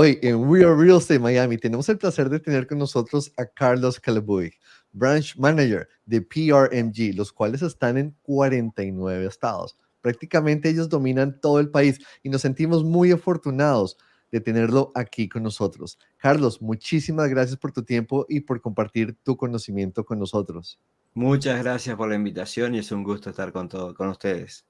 Hoy en We Are Real Estate Miami tenemos el placer de tener con nosotros a Carlos Calabuy, Branch Manager de PRMG, los cuales están en 49 estados. Prácticamente ellos dominan todo el país y nos sentimos muy afortunados de tenerlo aquí con nosotros. Carlos, muchísimas gracias por tu tiempo y por compartir tu conocimiento con nosotros. Muchas gracias por la invitación y es un gusto estar con ustedes.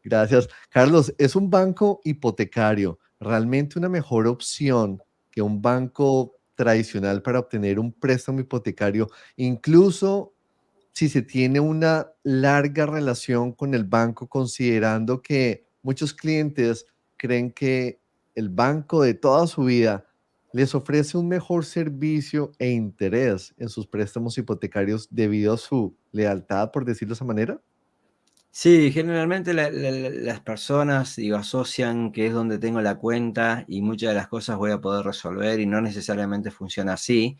Gracias. Carlos, ¿es un banco hipotecario realmente una mejor opción que un banco tradicional para obtener un préstamo hipotecario, incluso si se tiene una larga relación con el banco, considerando que muchos clientes creen que el banco de toda su vida les ofrece un mejor servicio e interés en sus préstamos hipotecarios debido a su lealtad, por decirlo de esa manera? Sí, generalmente las personas, asocian que es donde tengo la cuenta y muchas de las cosas voy a poder resolver y no necesariamente funciona así.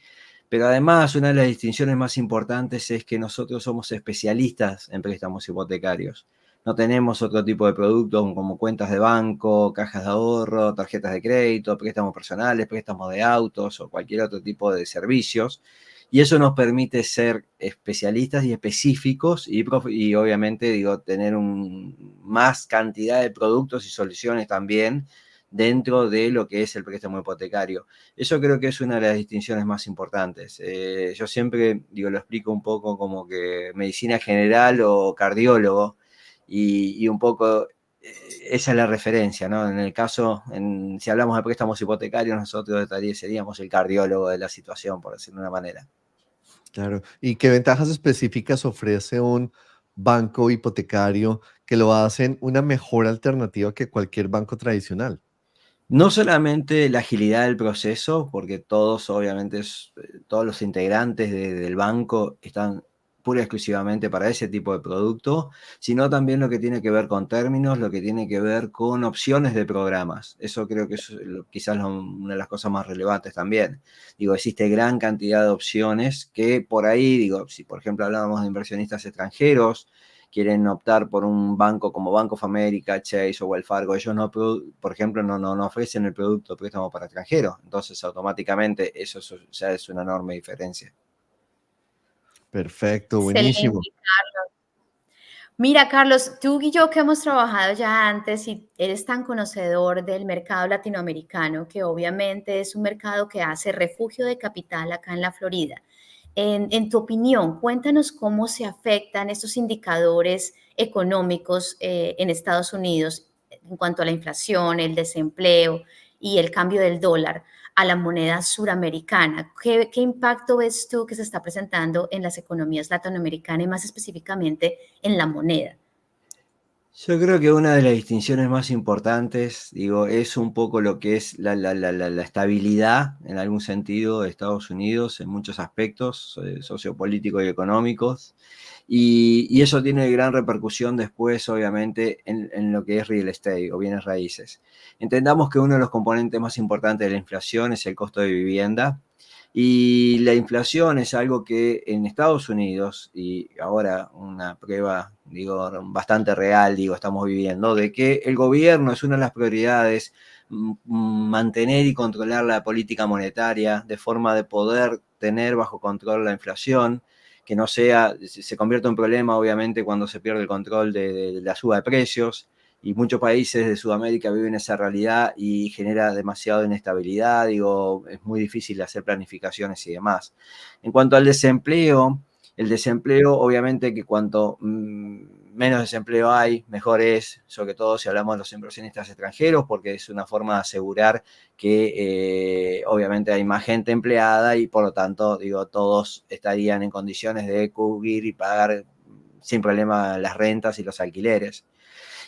Pero además, una de las distinciones más importantes es que nosotros somos especialistas en préstamos hipotecarios. No tenemos otro tipo de productos como cuentas de banco, cajas de ahorro, tarjetas de crédito, préstamos personales, préstamos de autos o cualquier otro tipo de servicios. Y eso nos permite ser especialistas y específicos y obviamente, tener más cantidad de productos y soluciones también dentro de lo que es el préstamo hipotecario. Eso creo que es una de las distinciones más importantes. Yo siempre, lo explico un poco como que medicina general o cardiólogo y un poco esa es la referencia, ¿no? En el caso, si hablamos de préstamos hipotecarios, nosotros seríamos el cardiólogo de la situación, por decirlo de una manera. Claro. ¿Y qué ventajas específicas ofrece un banco hipotecario que lo hacen una mejor alternativa que cualquier banco tradicional? No solamente la agilidad del proceso, porque todos, obviamente, todos los integrantes del banco están pura y exclusivamente para ese tipo de producto, sino también lo que tiene que ver con términos, lo que tiene que ver con opciones de programas. Eso creo que es quizás una de las cosas más relevantes también. Existe gran cantidad de opciones que por ahí, si por ejemplo hablábamos de inversionistas extranjeros, quieren optar por un banco como Bank of America, Chase o Wells Fargo, ellos no, por ejemplo, no ofrecen el producto de préstamo para extranjeros. Entonces, automáticamente, eso ya es una enorme diferencia. Perfecto, Excelente, buenísimo. Carlos. Mira, Carlos, tú y yo que hemos trabajado ya antes y eres tan conocedor del mercado latinoamericano, que obviamente es un mercado que hace refugio de capital acá en la Florida. En tu opinión, cuéntanos cómo se afectan estos indicadores económicos en Estados Unidos en cuanto a la inflación, el desempleo y el cambio del dólar a la moneda suramericana. ¿Qué impacto ves tú que se está presentando en las economías latinoamericanas y más específicamente en la moneda? Yo creo que una de las distinciones más importantes, es un poco lo que es la estabilidad, en algún sentido, de Estados Unidos en muchos aspectos sociopolíticos y económicos. Y eso tiene gran repercusión después, obviamente, en lo que es real estate o bienes raíces. Entendamos que uno de los componentes más importantes de la inflación es el costo de vivienda. Y la inflación es algo que en Estados Unidos, y ahora una prueba, bastante real, estamos viviendo, de que el gobierno es una de las prioridades, mantener y controlar la política monetaria de forma de poder tener bajo control la inflación, que no se convierte en un problema, obviamente, cuando se pierde el control de la suba de precios. Y muchos países de Sudamérica viven esa realidad y genera demasiada inestabilidad, es muy difícil hacer planificaciones y demás. En cuanto al desempleo, el desempleo, obviamente que cuanto menos desempleo hay, mejor es, sobre todo si hablamos de los inversionistas extranjeros, porque es una forma de asegurar que obviamente hay más gente empleada y por lo tanto, todos estarían en condiciones de cubrir y pagar sin problema las rentas y los alquileres.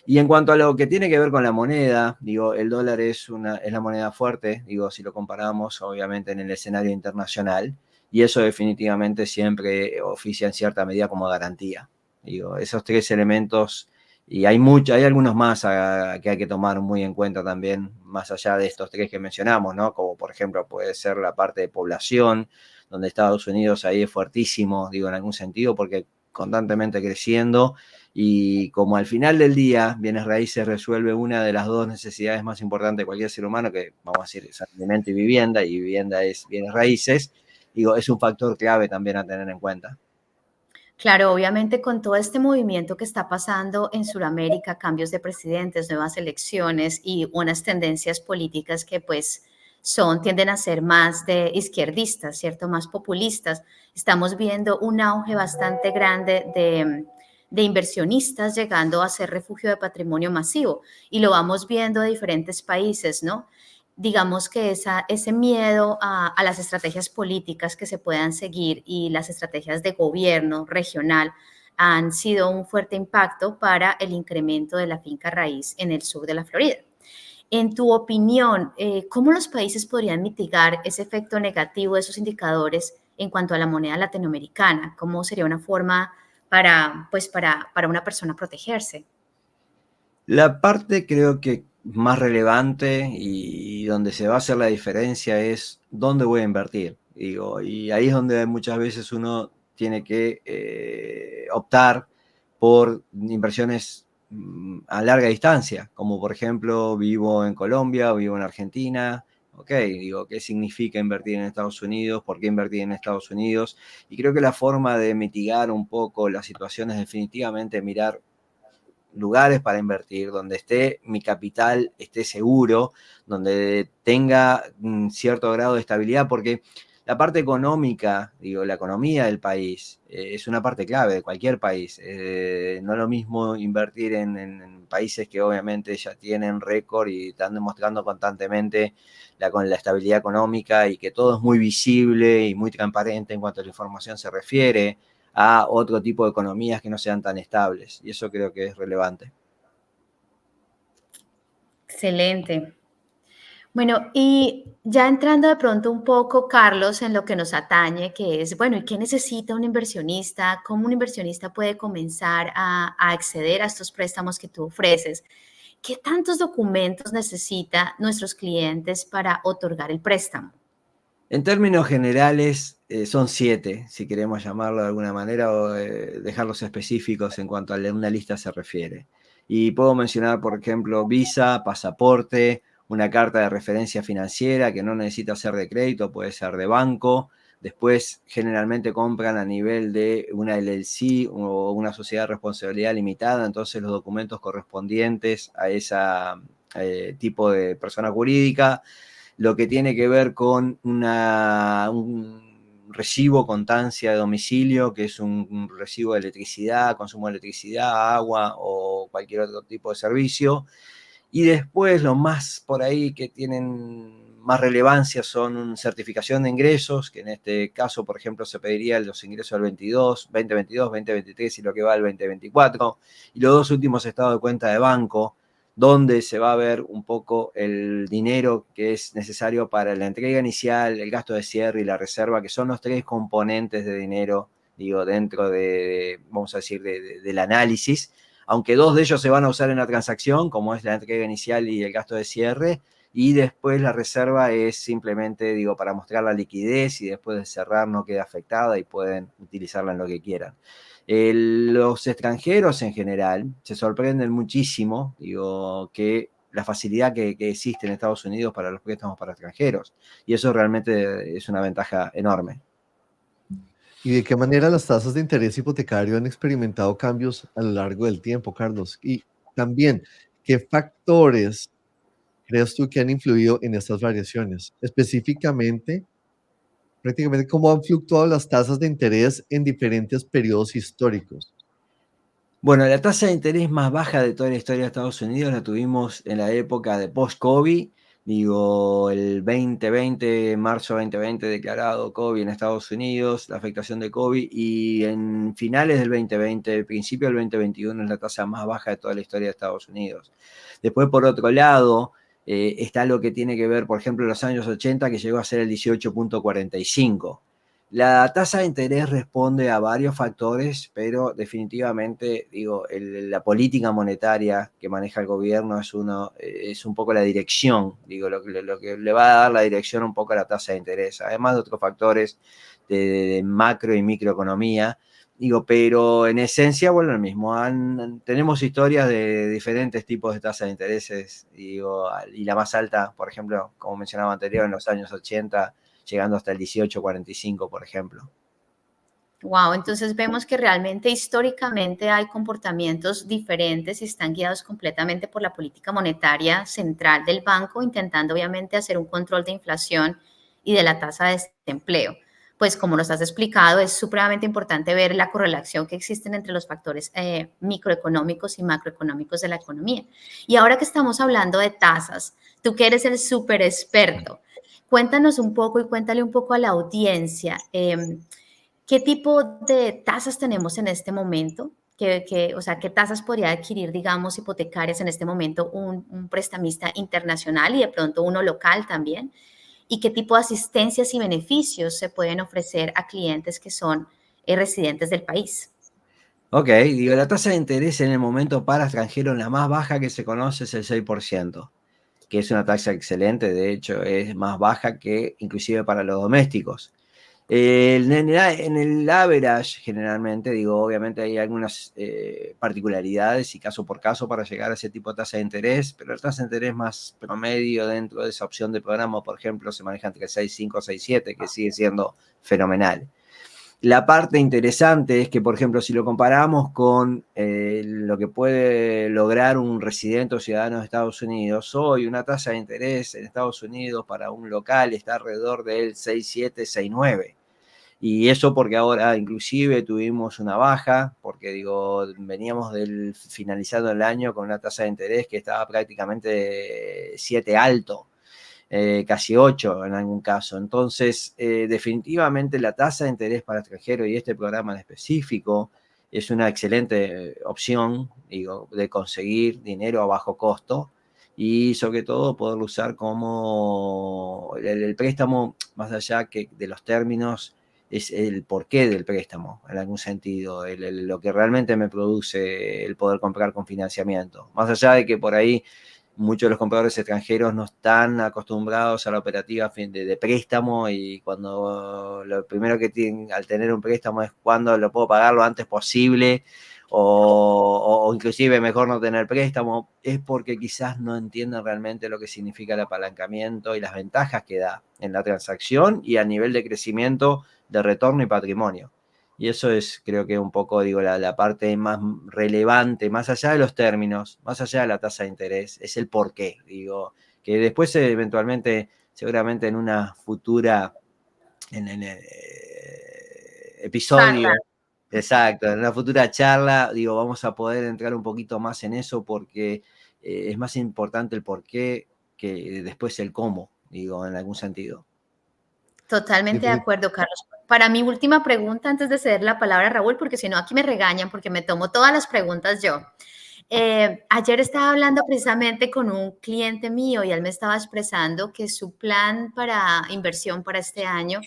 Y en cuanto a lo que tiene que ver con la moneda, el dólar es la moneda fuerte, si lo comparamos obviamente en el escenario internacional, y eso definitivamente siempre oficia en cierta medida como garantía. Esos tres elementos, y hay algunos más que hay que tomar muy en cuenta también, más allá de estos tres que mencionamos, ¿no? Como por ejemplo puede ser la parte de población, donde Estados Unidos ahí es fuertísimo, en algún sentido, porque constantemente creciendo Y como al final del día, bienes raíces resuelve una de las dos necesidades más importantes de cualquier ser humano, que vamos a decir es alimento y vivienda es bienes raíces, digo, es un factor clave también a tener en cuenta. Claro, obviamente con todo este movimiento que está pasando en Sudamérica, cambios de presidentes, nuevas elecciones y unas tendencias políticas que pues tienden a ser más de izquierdistas, ¿cierto? Más populistas. Estamos viendo un auge bastante grande de inversionistas llegando a ser refugio de patrimonio masivo y lo vamos viendo de diferentes países, ¿no? Digamos que ese miedo a las estrategias políticas que se puedan seguir y las estrategias de gobierno regional han sido un fuerte impacto para el incremento de la finca raíz en el sur de la Florida. En tu opinión, ¿cómo los países podrían mitigar ese efecto negativo de esos indicadores en cuanto a la moneda latinoamericana? ¿Cómo sería una forma para una persona protegerse? La parte creo que más relevante y donde se va a hacer la diferencia es dónde voy a invertir. Digo, y ahí es donde muchas veces uno tiene que optar por inversiones a larga distancia, como por ejemplo vivo en Colombia o vivo en Argentina. Ok, digo, ¿qué significa invertir en Estados Unidos? ¿Por qué invertir en Estados Unidos? Y creo que la forma de mitigar un poco la situación es definitivamente mirar lugares para invertir, donde esté mi capital, esté seguro, donde tenga cierto grado de estabilidad, porque la parte económica, digo, la economía del país, es una parte clave de cualquier país. No es lo mismo invertir en países que obviamente ya tienen récord y están demostrando constantemente con la estabilidad económica y que todo es muy visible y muy transparente en cuanto a la información se refiere, a otro tipo de economías que no sean tan estables. Y eso creo que es relevante. Excelente. Bueno, y ya entrando de pronto un poco, Carlos, en lo que nos atañe, que es, bueno, ¿y qué necesita un inversionista? ¿Cómo un inversionista puede comenzar a acceder a estos préstamos que tú ofreces? ¿Qué tantos documentos necesita nuestros clientes para otorgar el préstamo? En términos generales, son 7, si queremos llamarlo de alguna manera, o dejarlos específicos en cuanto a una lista se refiere. Y puedo mencionar, por ejemplo, visa, pasaporte, una carta de referencia financiera que no necesita ser de crédito, puede ser de banco. Después, generalmente compran a nivel de una LLC o una sociedad de responsabilidad limitada, entonces los documentos correspondientes a ese tipo de persona jurídica, lo que tiene que ver con un recibo, constancia de domicilio, que es un recibo de electricidad, consumo de electricidad, agua o cualquier otro tipo de servicio. Y después lo más por ahí que tienen más relevancia son certificación de ingresos, que en este caso, por ejemplo, se pediría los ingresos del 2022, 2023 y lo que va al 2024. Y los dos últimos estados de cuenta de banco, donde se va a ver un poco el dinero que es necesario para la entrega inicial, el gasto de cierre y la reserva, que son los 3 componentes de dinero, digo, dentro vamos a decir, del análisis, aunque 2 de ellos se van a usar en la transacción, como es la entrega inicial y el gasto de cierre, y después la reserva es simplemente, digo, para mostrar la liquidez y después de cerrar no queda afectada y pueden utilizarla en lo que quieran. Los extranjeros en general se sorprenden muchísimo, digo, que la facilidad que existe en Estados Unidos para los préstamos para extranjeros, y eso realmente es una ventaja enorme. ¿Y de qué manera las tasas de interés hipotecario han experimentado cambios a lo largo del tiempo, Carlos? Y también, ¿qué factores crees tú que han influido en estas variaciones? Específicamente, prácticamente, ¿cómo han fluctuado las tasas de interés en diferentes periodos históricos? Bueno, la tasa de interés más baja de toda la historia de Estados Unidos la tuvimos en la época de post-COVID, digo, el 2020, marzo 2020 declarado COVID en Estados Unidos, la afectación de COVID, y en finales del 2020, principio del 2021 es la tasa más baja de toda la historia de Estados Unidos. Después, por otro lado, está lo que tiene que ver, por ejemplo, en los años 80, que llegó a ser el 18.45. La tasa de interés responde a varios factores, pero definitivamente, digo, la política monetaria que maneja el gobierno es un poco la dirección, digo, lo que le va a dar la dirección un poco a la tasa de interés, además de otros factores de macro y microeconomía. Digo, pero en esencia, bueno, lo mismo. Tenemos historias de diferentes tipos de tasas de intereses. Digo, y la más alta, por ejemplo, como mencionaba anterior, en los años 80, llegando hasta el 18,45, por ejemplo. Wow, entonces vemos que realmente históricamente hay comportamientos diferentes y están guiados completamente por la política monetaria central del banco, intentando obviamente hacer un control de inflación y de la tasa de desempleo. Pues como nos has explicado, es supremamente importante ver la correlación que existen entre los factores microeconómicos y macroeconómicos de la economía. Y ahora que estamos hablando de tasas, tú que eres el súper experto, cuéntanos un poco y cuéntale un poco a la audiencia. ¿Qué tipo de tasas tenemos en este momento? O sea, ¿qué tasas podría adquirir, digamos, hipotecarias en este momento un prestamista internacional y de pronto uno local también? ¿Y qué tipo de asistencias y beneficios se pueden ofrecer a clientes que son residentes del país? Ok, digo, la tasa de interés en el momento para extranjeros, la más baja que se conoce es el 6%, que es una tasa excelente, de hecho es más baja que inclusive para los domésticos. En el average, generalmente, digo, obviamente hay algunas particularidades y caso por caso para llegar a ese tipo de tasa de interés, pero la tasa de interés más promedio dentro de esa opción de programa, por ejemplo, se maneja entre 6,5 y 6,7, que sigue siendo fenomenal. La parte interesante es que, por ejemplo, si lo comparamos con lo que puede lograr un residente o ciudadano de Estados Unidos, hoy una tasa de interés en Estados Unidos para un local está alrededor del 6,7, 6,9. Y eso porque ahora inclusive tuvimos una baja, porque digo, veníamos finalizando el año con una tasa de interés que estaba prácticamente 7 alto, casi 8 en algún caso. Entonces, definitivamente la tasa de interés para extranjeros y este programa en específico es una excelente opción, digo, de conseguir dinero a bajo costo y sobre todo poderlo usar como el préstamo, más allá que de los términos, es el porqué del préstamo, en algún sentido, lo que realmente me produce el poder comprar con financiamiento. Más allá de que por ahí muchos de los compradores extranjeros no están acostumbrados a la operativa de préstamo y cuando lo primero que tienen al tener un préstamo es cuando lo puedo pagar lo antes posible o inclusive mejor no tener préstamo, es porque quizás no entienden realmente lo que significa el apalancamiento y las ventajas que da en la transacción y a nivel de crecimiento de retorno y patrimonio. Y eso es, creo que un poco, digo, la parte más relevante, más allá de los términos, más allá de la tasa de interés, es el por qué, digo, que después eventualmente, seguramente en una futura episodio, Charla. exacto, en una futura charla, digo, vamos a poder entrar un poquito más en eso porque es más importante el por qué que después el cómo, digo, en algún sentido. Totalmente de acuerdo, Carlos. Para mi última pregunta, antes de ceder la palabra a Raúl, porque si no aquí me regañan porque me tomo todas las preguntas yo. Ayer estaba hablando precisamente con un cliente mío y él me estaba expresando que su plan para inversión para este año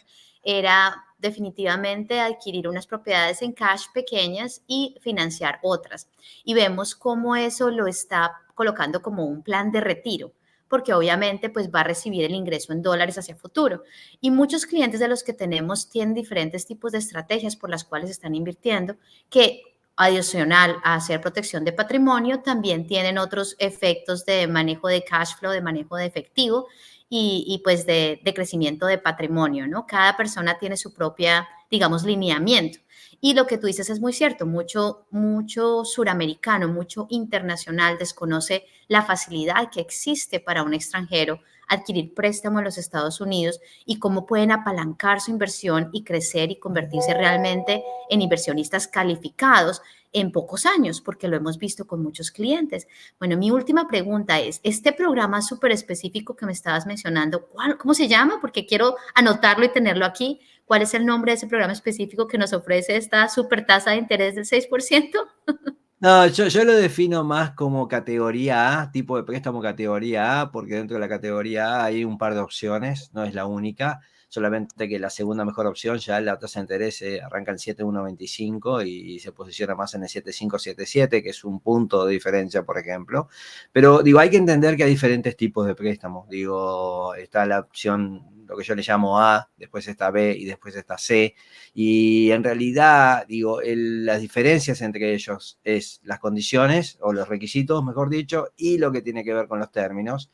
era definitivamente adquirir unas propiedades en cash pequeñas y financiar otras. Y vemos cómo eso lo está colocando como un plan de retiro, porque obviamente pues va a recibir el ingreso en dólares hacia futuro. Y muchos clientes de los que tenemos tienen diferentes tipos de estrategias por las cuales están invirtiendo que adicional a hacer protección de patrimonio, también tienen otros efectos de manejo de cash flow, de manejo de efectivo y pues de crecimiento de patrimonio, ¿no? Cada persona tiene su propia, digamos, lineamiento. Y lo que tú dices es muy cierto, mucho suramericano, mucho internacional desconoce la facilidad que existe para un extranjero adquirir préstamo en los Estados Unidos y cómo pueden apalancar su inversión y crecer y convertirse realmente en inversionistas calificados en pocos años, porque lo hemos visto con muchos clientes. Bueno, mi última pregunta es, este programa súper específico que me estabas mencionando, ¿cómo se llama? Porque quiero anotarlo y tenerlo aquí. ¿Cuál es el nombre de ese programa específico que nos ofrece esta super tasa de interés del 6%? No, yo lo defino más como categoría A, tipo de préstamo categoría A, porque dentro de la categoría A hay un par de opciones, no es la única, solamente que la segunda mejor opción ya la tasa de interés arranca en 7,125 y se posiciona más en el 7,5, 7,7, que es un punto de diferencia, por ejemplo. Pero digo, hay que entender que hay diferentes tipos de préstamos. Digo, está la opción lo que yo le llamo A, después está B y después está C. Y en realidad, digo, las diferencias entre ellos es las condiciones o los requisitos, mejor dicho, y lo que tiene que ver con los términos.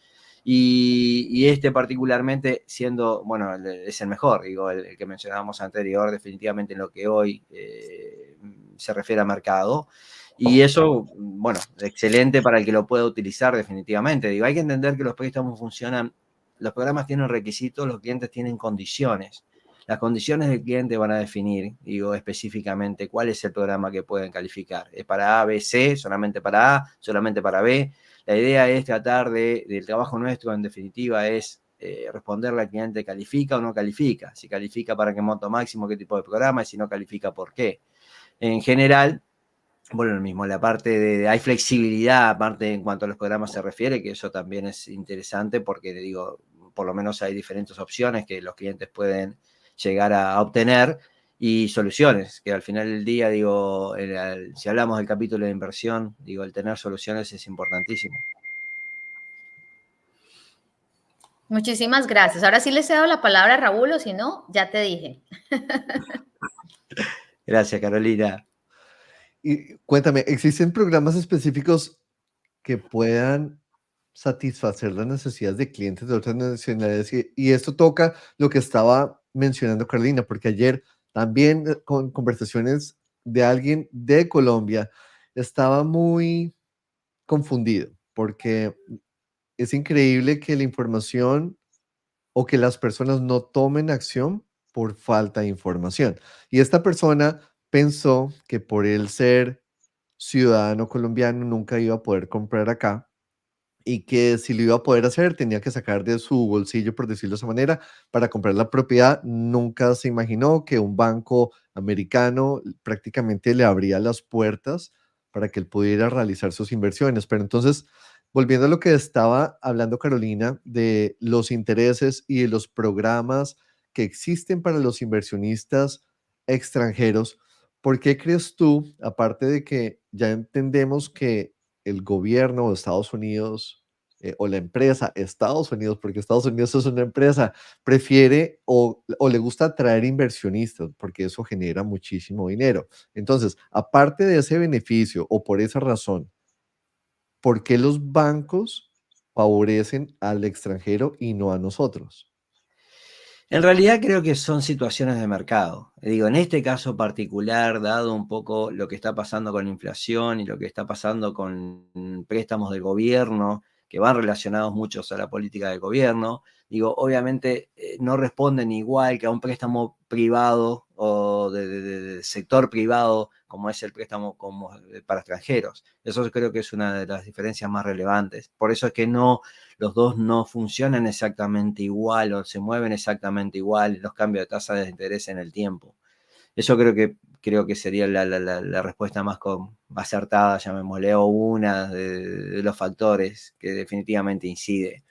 Y este particularmente siendo, bueno, es el mejor, digo, el que mencionábamos anterior, definitivamente en lo que hoy se refiere a mercado. Y eso, bueno, excelente para el que lo pueda utilizar definitivamente. Digo, hay que entender que los préstamos funcionan, los programas tienen requisitos, los clientes tienen condiciones. Las condiciones del cliente van a definir, digo, específicamente cuál es el programa que pueden calificar. ¿Es para A, B, C? ¿Solamente para A? ¿Solamente para B? La idea es tratar del trabajo nuestro, en definitiva, es responderle al cliente, ¿califica o no califica? Si califica, ¿para qué monto máximo? ¿Qué tipo de programa? Y si no califica, ¿por qué? En general, bueno, lo mismo, la parte hay flexibilidad, aparte en cuanto a los programas se refiere, que eso también es interesante porque, digo, por lo menos hay diferentes opciones que los clientes pueden llegar a obtener y soluciones, que al final del día, digo, si hablamos del capítulo de inversión, digo, el tener soluciones es importantísimo. Muchísimas gracias. Ahora sí le cedo la palabra a Raúl, o si no, ya te dije. Gracias, Carolina. Y cuéntame, ¿existen programas específicos que puedan satisfacer las necesidades de clientes de otras nacionalidades? Y esto toca lo que estaba mencionando Carolina, porque ayer también con conversaciones de alguien de Colombia estaba muy confundido, porque es increíble que la información o que las personas no tomen acción por falta de información. Y esta persona pensó que por él ser ciudadano colombiano nunca iba a poder comprar acá y que si lo iba a poder hacer tenía que sacar de su bolsillo, por decirlo de esa manera, para comprar la propiedad. Nunca se imaginó que un banco americano prácticamente le abría las puertas para que él pudiera realizar sus inversiones. Pero entonces, volviendo a lo que estaba hablando Carolina, de los intereses y de los programas que existen para los inversionistas extranjeros, ¿por qué crees tú, aparte de que ya entendemos que el gobierno de Estados Unidos o la empresa Estados Unidos, porque Estados Unidos es una empresa, prefiere o le gusta atraer inversionistas porque eso genera muchísimo dinero? Entonces, aparte de ese beneficio o por esa razón, ¿por qué los bancos favorecen al extranjero y no a nosotros? En realidad creo que son situaciones de mercado. Digo, en este caso particular, dado un poco lo que está pasando con la inflación y lo que está pasando con préstamos del gobierno, que van relacionados muchos a la política del gobierno, digo, obviamente no responden igual que a un préstamo privado o de sector privado, como es el préstamo para extranjeros. Eso creo que es una de las diferencias más relevantes. Por eso es que los dos no funcionan exactamente igual o se mueven exactamente igual los cambios de tasa de interés en el tiempo. Eso creo que sería la respuesta más acertada, llamémosle, o una de los factores que definitivamente incide.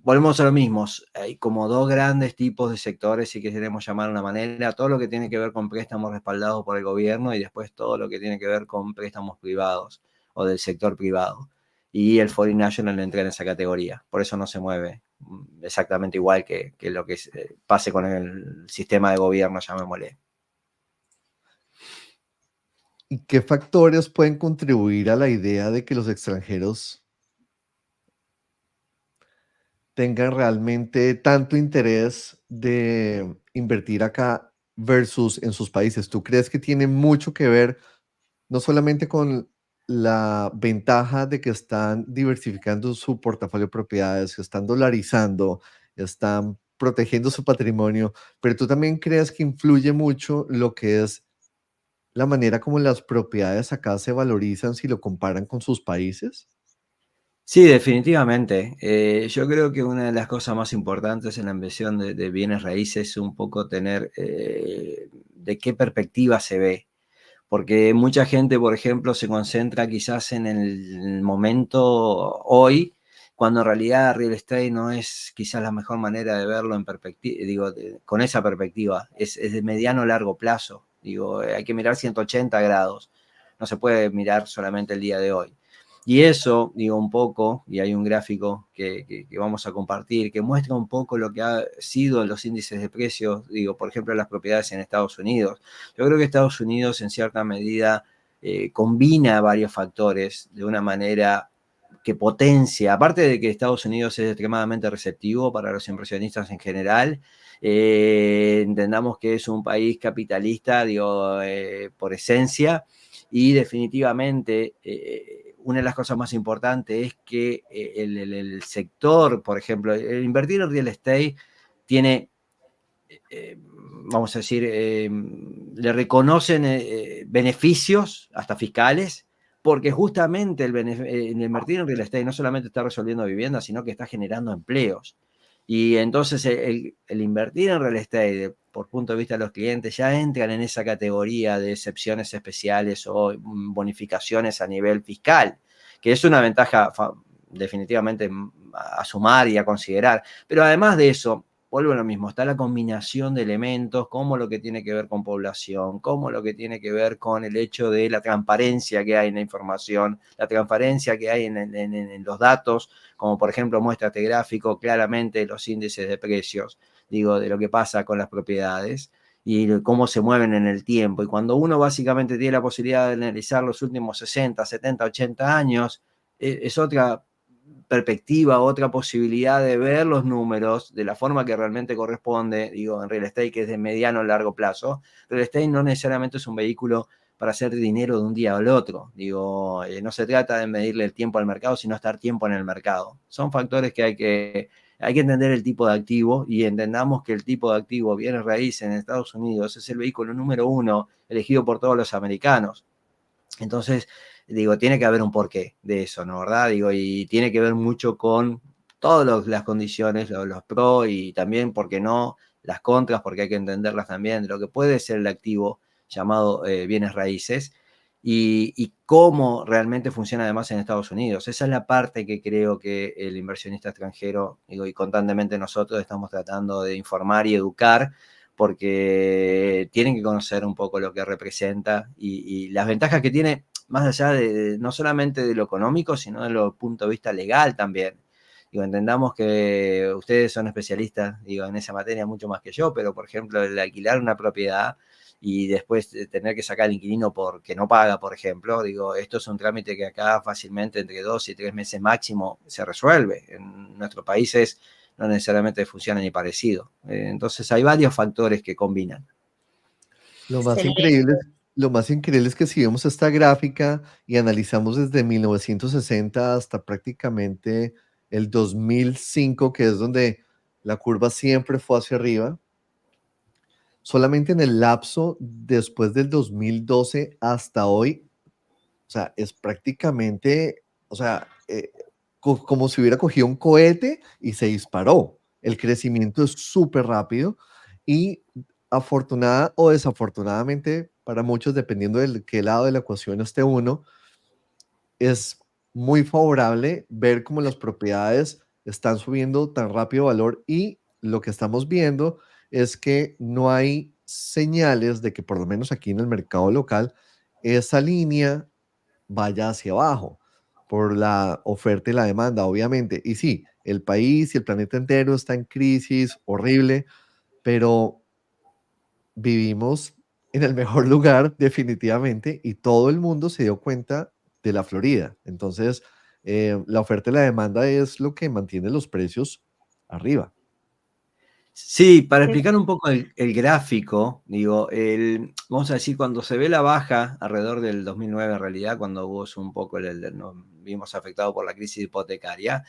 Volvemos a lo mismo, hay como dos grandes tipos de sectores, si queremos llamar de una manera, todo lo que tiene que ver con préstamos respaldados por el gobierno y después todo lo que tiene que ver con préstamos privados o del sector privado. Y el Foreign National entra en esa categoría, por eso no se mueve exactamente igual que lo que pase con el sistema de gobierno, llamémosle. ¿Y qué factores pueden contribuir a la idea de que los extranjeros tengan realmente tanto interés de invertir acá versus en sus países? ¿Tú crees que tiene mucho que ver no solamente con la ventaja de que están diversificando su portafolio de propiedades, que están dolarizando, están protegiendo su patrimonio, pero tú también crees que influye mucho lo que es la manera como las propiedades acá se valorizan si lo comparan con sus países? Sí, definitivamente. Yo creo que una de las cosas más importantes en la inversión de bienes raíces es un poco tener de qué perspectiva se ve. Porque mucha gente, por ejemplo, se concentra quizás en el momento hoy, cuando en realidad real estate no es quizás la mejor manera de verlo en perspectiva, digo, con esa perspectiva, es de mediano a largo plazo. Digo, hay que mirar 180 grados, no se puede mirar solamente el día de hoy. Y eso, digo, un poco, y hay un gráfico que vamos a compartir, que muestra un poco lo que ha sido los índices de precios, digo, por ejemplo, las propiedades en Estados Unidos. Yo creo que Estados Unidos, en cierta medida, combina varios factores de una manera que potencia, aparte de que Estados Unidos es extremadamente receptivo para los inversionistas en general, entendamos que es un país capitalista, digo, por esencia, y definitivamente una de las cosas más importantes es que el sector, por ejemplo, el invertir en real estate tiene, vamos a decir, le reconocen beneficios hasta fiscales, porque justamente el invertir en real estate no solamente está resolviendo viviendas, sino que está generando empleos. Y entonces el invertir en real estate, por punto de vista de los clientes, ya entran en esa categoría de excepciones especiales o bonificaciones a nivel fiscal, que es una ventaja definitivamente a sumar y a considerar. Pero además de eso, vuelvo a lo mismo, está la combinación de elementos, como lo que tiene que ver con población, como lo que tiene que ver con el hecho de la transparencia que hay en la información, la transparencia que hay en los datos, como por ejemplo muestra este gráfico claramente los índices de precios, digo, de lo que pasa con las propiedades y cómo se mueven en el tiempo. Y cuando uno básicamente tiene la posibilidad de analizar los últimos 60, 70, 80 años, es otra perspectiva, otra posibilidad de ver los números de la forma que realmente corresponde, digo, en real estate, que es de mediano a largo plazo. Real estate no necesariamente es un vehículo para hacer dinero de un día al otro. Digo, no se trata de medirle el tiempo al mercado, sino estar tiempo en el mercado. Son factores que hay que entender el tipo de activo y entendamos que el tipo de activo bienes raíces en Estados Unidos es el vehículo número 1 elegido por todos los americanos. Entonces, digo, tiene que haber un porqué de eso, ¿no? ¿Verdad? Digo, y tiene que ver mucho con todas las condiciones, los pros y también, ¿por qué no?, las contras, porque hay que entenderlas también, de lo que puede ser el activo llamado bienes raíces y cómo realmente funciona además en Estados Unidos. Esa es la parte que creo que el inversionista extranjero, digo, y constantemente nosotros estamos tratando de informar y educar, porque tienen que conocer un poco lo que representa y las ventajas que tiene, más allá de no solamente de lo económico, sino de lo punto de vista legal también. Digo, entendamos que ustedes son especialistas, digo, en esa materia mucho más que yo, pero por ejemplo, el alquilar una propiedad y después tener que sacar al inquilino porque no paga, por ejemplo, digo, esto es un trámite que acá fácilmente entre 2 y 3 meses máximo se resuelve. En nuestros países no necesariamente funciona ni parecido. Entonces hay varios factores que combinan. Lo más Excelente. increíble, lo más increíble es que si vemos esta gráfica y analizamos desde 1960 hasta prácticamente el 2005, que es donde la curva siempre fue hacia arriba, solamente en el lapso después del 2012 hasta hoy, o sea, es prácticamente, o sea, como si hubiera cogido un cohete y se disparó. El crecimiento es súper rápido y afortunada o desafortunadamente para muchos, dependiendo de qué lado de la ecuación esté uno, es muy favorable ver cómo las propiedades están subiendo tan rápido valor y lo que estamos viendo es que no hay señales de que por lo menos aquí en el mercado local esa línea vaya hacia abajo por la oferta y la demanda, obviamente. Y sí, el país y el planeta entero está en crisis horrible, pero vivimos en el mejor lugar definitivamente y todo el mundo se dio cuenta de la Florida. Entonces, la oferta y la demanda es lo que mantiene los precios arriba. Sí, para explicar un poco el gráfico, digo, vamos a decir, cuando se ve la baja alrededor del 2009, en realidad, cuando hubo un poco, nos vimos afectados por la crisis hipotecaria,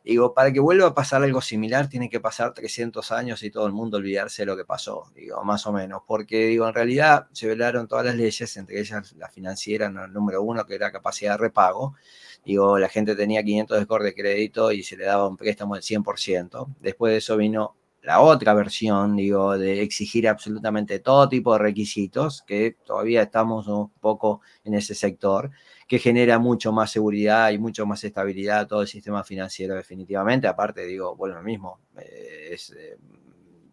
digo, para que vuelva a pasar algo similar, tiene que pasar 300 años y todo el mundo olvidarse de lo que pasó, digo, más o menos, porque, digo, en realidad se violaron todas las leyes, entre ellas la financiera, ¿no?, el número 1, que era capacidad de repago. Digo, la gente tenía 500 de score de crédito y se le daba un préstamo del 100%. Después de eso vino la otra versión, digo, de exigir absolutamente todo tipo de requisitos, que todavía estamos un poco en ese sector, que genera mucho más seguridad y mucho más estabilidad a todo el sistema financiero definitivamente. Aparte, digo, bueno, lo mismo,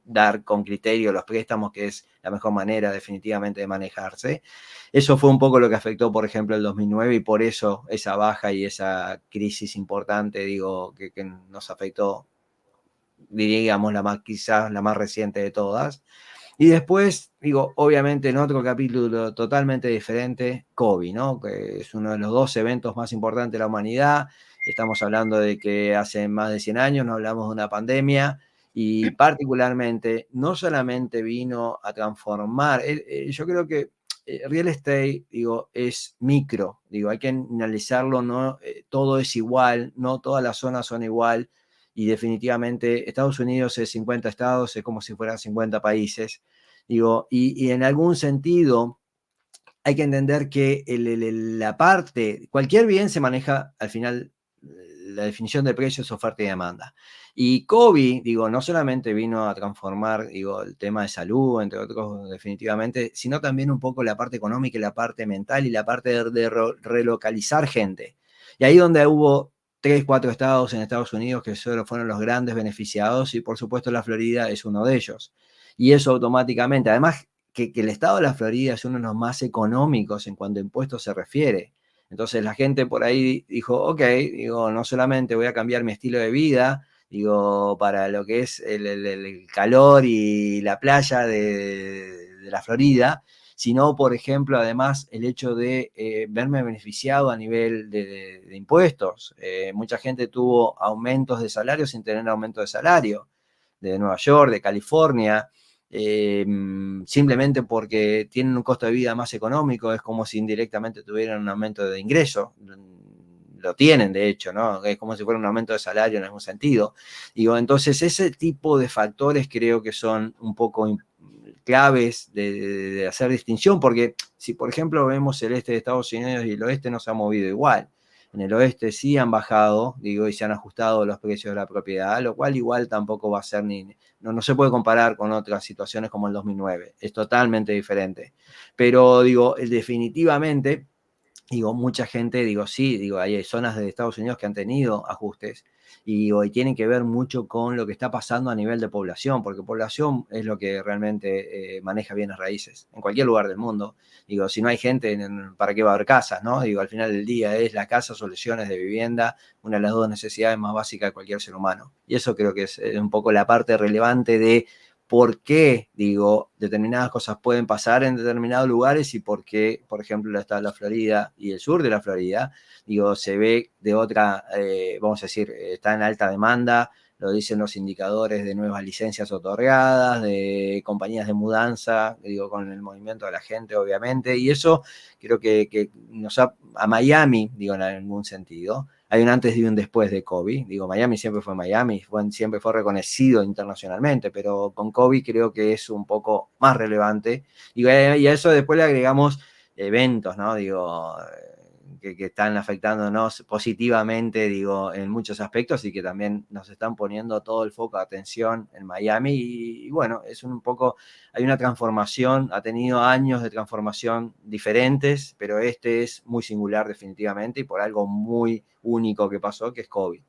dar con criterio los préstamos, que es la mejor manera definitivamente de manejarse. Eso fue un poco lo que afectó, por ejemplo, el 2009 y por eso esa baja y esa crisis importante, digo, que nos afectó, diríamos, quizás la más reciente de todas. Y después, digo, obviamente en otro capítulo totalmente diferente, COVID, ¿no? Que es uno de los 2 eventos más importantes de la humanidad. Estamos hablando de que hace más de 100 años no hablamos de una pandemia y particularmente no solamente vino a transformar, yo creo que real estate, digo, es micro, digo, hay que analizarlo, no todo es igual, no todas las zonas son igual y definitivamente Estados Unidos es 50 estados, es como si fueran 50 países. Digo, y en algún sentido hay que entender que la parte, cualquier bien se maneja al final, la definición de precio es oferta y demanda. Y COVID, digo, no solamente vino a transformar, digo, el tema de salud, entre otros, definitivamente, sino también un poco la parte económica y la parte mental y la parte de relocalizar gente. Y ahí donde hubo 3, 4 estados en Estados Unidos que solo fueron los grandes beneficiados y por supuesto la Florida es uno de ellos. Y eso automáticamente, además que el estado de la Florida es uno de los más económicos en cuanto a impuestos se refiere. Entonces la gente por ahí dijo, ok, digo, no solamente voy a cambiar mi estilo de vida, digo, para lo que es el calor y la playa de la Florida, sino, por ejemplo, además, el hecho de verme beneficiado a nivel de impuestos. Mucha gente tuvo aumentos de salario sin tener aumento de salario, de Nueva York, de California, simplemente porque tienen un costo de vida más económico, es como si indirectamente tuvieran un aumento de ingreso. Lo tienen, de hecho, ¿no? Es como si fuera un aumento de salario en algún sentido. Digo, entonces, ese tipo de factores creo que son un poco claves de hacer distinción, porque si, por ejemplo, vemos el este de Estados Unidos y el oeste no se ha movido igual. En el oeste sí han bajado, digo, y se han ajustado los precios de la propiedad, lo cual igual tampoco va a ser no se puede comparar con otras situaciones como el 2009. Es totalmente diferente. Pero, digo, definitivamente, digo, mucha gente, digo, sí, digo, hay zonas de Estados Unidos que han tenido ajustes y tienen que ver mucho con lo que está pasando a nivel de población, porque población es lo que realmente maneja bienes raíces en cualquier lugar del mundo. Digo, si no hay gente, ¿para qué va a haber casas, no? Digo, al final del día es la casa, soluciones de vivienda, una de las 2 necesidades más básicas de cualquier ser humano. Y eso creo que es un poco la parte relevante de por qué, digo, determinadas cosas pueden pasar en determinados lugares y por qué, por ejemplo, el estado de la Florida y el sur de la Florida, digo, se ve de otra, vamos a decir, está en alta demanda, lo dicen los indicadores de nuevas licencias otorgadas, de compañías de mudanza, digo, con el movimiento de la gente, obviamente, y eso creo que a Miami, digo, en algún sentido, hay un antes y un después de COVID. Digo, Miami siempre fue Miami, siempre fue reconocido internacionalmente, pero con COVID creo que es un poco más relevante. Y a eso después le agregamos eventos, ¿no? Digo, que están afectándonos positivamente, digo, en muchos aspectos y que también nos están poniendo todo el foco de atención en Miami. Y bueno, es un poco, hay una transformación, ha tenido años de transformación diferentes, pero este es muy singular definitivamente y por algo muy único que pasó, que es COVID.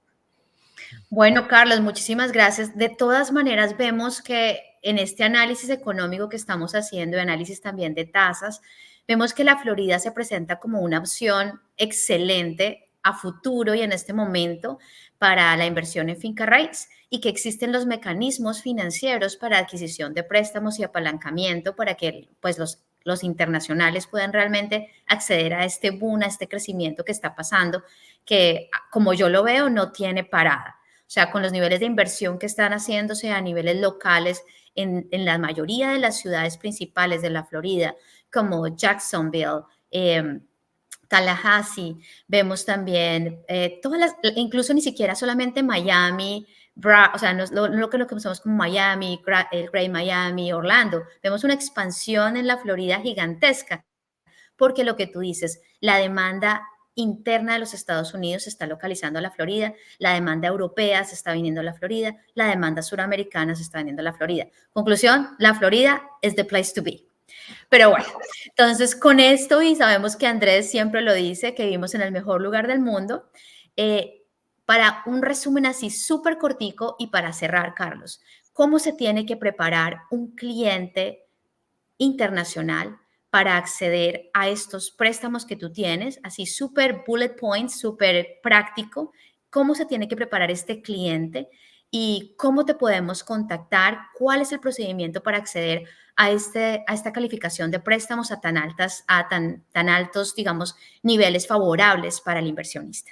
Bueno, Carlos, muchísimas gracias. De todas maneras, vemos que en este análisis económico que estamos haciendo, y análisis también de tasas, vemos que la Florida se presenta como una opción excelente a futuro y en este momento para la inversión en finca raíz y que existen los mecanismos financieros para adquisición de préstamos y apalancamiento para que pues, los internacionales puedan realmente acceder a este boom, a este crecimiento que está pasando, que como yo lo veo, no tiene parada. O sea, con los niveles de inversión que están haciéndose a niveles locales en la mayoría de las ciudades principales de la Florida, como Jacksonville, Tallahassee, vemos también incluso ni siquiera solamente Miami, o sea, lo que conocemos como Miami, el Great Miami, Orlando, vemos una expansión en la Florida gigantesca, porque lo que tú dices, la demanda interna de los Estados Unidos se está localizando a la Florida, la demanda europea se está viniendo a la Florida, la demanda suramericana se está viniendo a la Florida. Conclusión, la Florida es the place to be. Pero bueno, entonces con esto, y sabemos que Andrés siempre lo dice, que vivimos en el mejor lugar del mundo, para un resumen así súper cortico y para cerrar, Carlos, cómo se tiene que preparar un cliente internacional para acceder a estos préstamos que tú tienes, así súper bullet points, súper práctico, cómo se tiene que preparar este cliente y cómo te podemos contactar, cuál es el procedimiento para acceder a esta calificación de préstamos a tan altos, digamos, niveles favorables para el inversionista.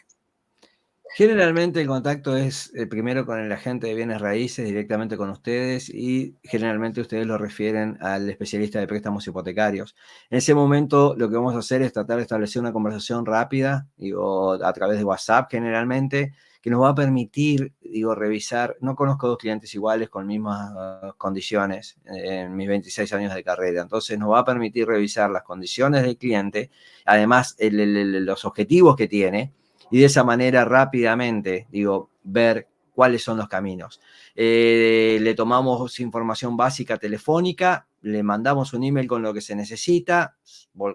Generalmente el contacto es primero con el agente de bienes raíces, directamente con ustedes, y generalmente ustedes lo refieren al especialista de préstamos hipotecarios. En ese momento lo que vamos a hacer es tratar de establecer una conversación rápida, digo, a través de WhatsApp generalmente, que nos va a permitir, digo, revisar. No conozco dos clientes iguales con mismas condiciones en mis 26 años de carrera, entonces nos va a permitir revisar las condiciones del cliente, además los objetivos que tiene, y de esa manera rápidamente, digo, ver cuáles son los caminos. Le tomamos información básica telefónica, le mandamos un email con lo que se necesita.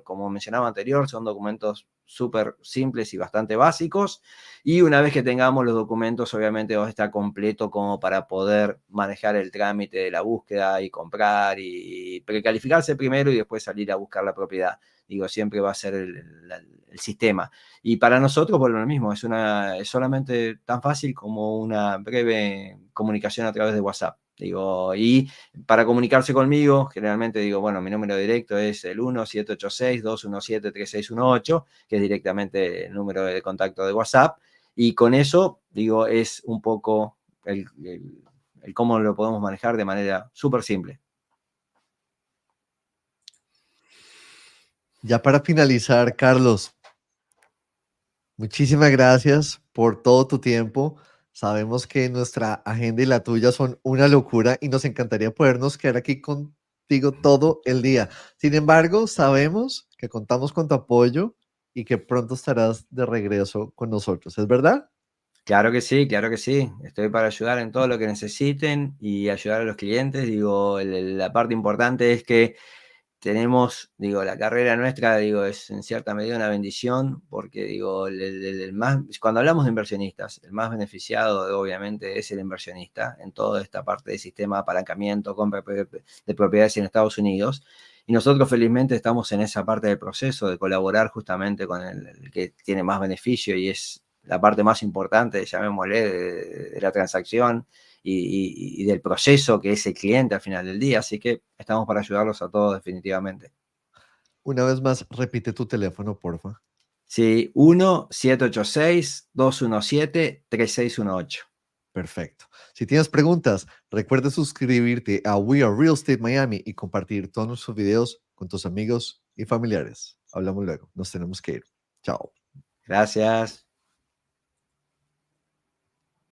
Como mencionaba anterior, son documentos súper simples y bastante básicos. Y una vez que tengamos los documentos, obviamente va a estar completo como para poder manejar el trámite de la búsqueda y comprar y precalificarse primero y después salir a buscar la propiedad. Digo, siempre va a ser el sistema. Y para nosotros, bueno, lo mismo, es solamente tan fácil como una breve comunicación a través de WhatsApp. Digo, y para comunicarse conmigo, generalmente digo, bueno, mi número directo es el 1-786-217-3618, que es directamente el número de contacto de WhatsApp. Y con eso, digo, es un poco el cómo lo podemos manejar de manera súper simple. Ya para finalizar, Carlos, muchísimas gracias por todo tu tiempo. Sabemos que nuestra agenda y la tuya son una locura y nos encantaría podernos quedar aquí contigo todo el día. Sin embargo, sabemos que contamos con tu apoyo y que pronto estarás de regreso con nosotros. ¿Es verdad? Claro que sí, claro que sí. Estoy para ayudar en todo lo que necesiten y ayudar a los clientes. Digo, la parte importante es que tenemos, digo, la carrera nuestra, digo, es en cierta medida una bendición, porque, digo, cuando hablamos de inversionistas, el más beneficiado, obviamente, es el inversionista en toda esta parte del sistema de apalancamiento, compra de propiedades en Estados Unidos. Y nosotros, felizmente, estamos en esa parte del proceso de colaborar justamente con el que tiene más beneficio y es la parte más importante, llamémosle, de la transacción y del proceso que es el cliente al final del día. Así que estamos para ayudarlos a todos definitivamente. Una vez más, repite tu teléfono, porfa. Sí, 1-786-217-3618. Perfecto. Si tienes preguntas, recuerda suscribirte a We Are Real Estate Miami y compartir todos nuestros videos con tus amigos y familiares. Hablamos luego. Nos tenemos que ir. Chao. Gracias.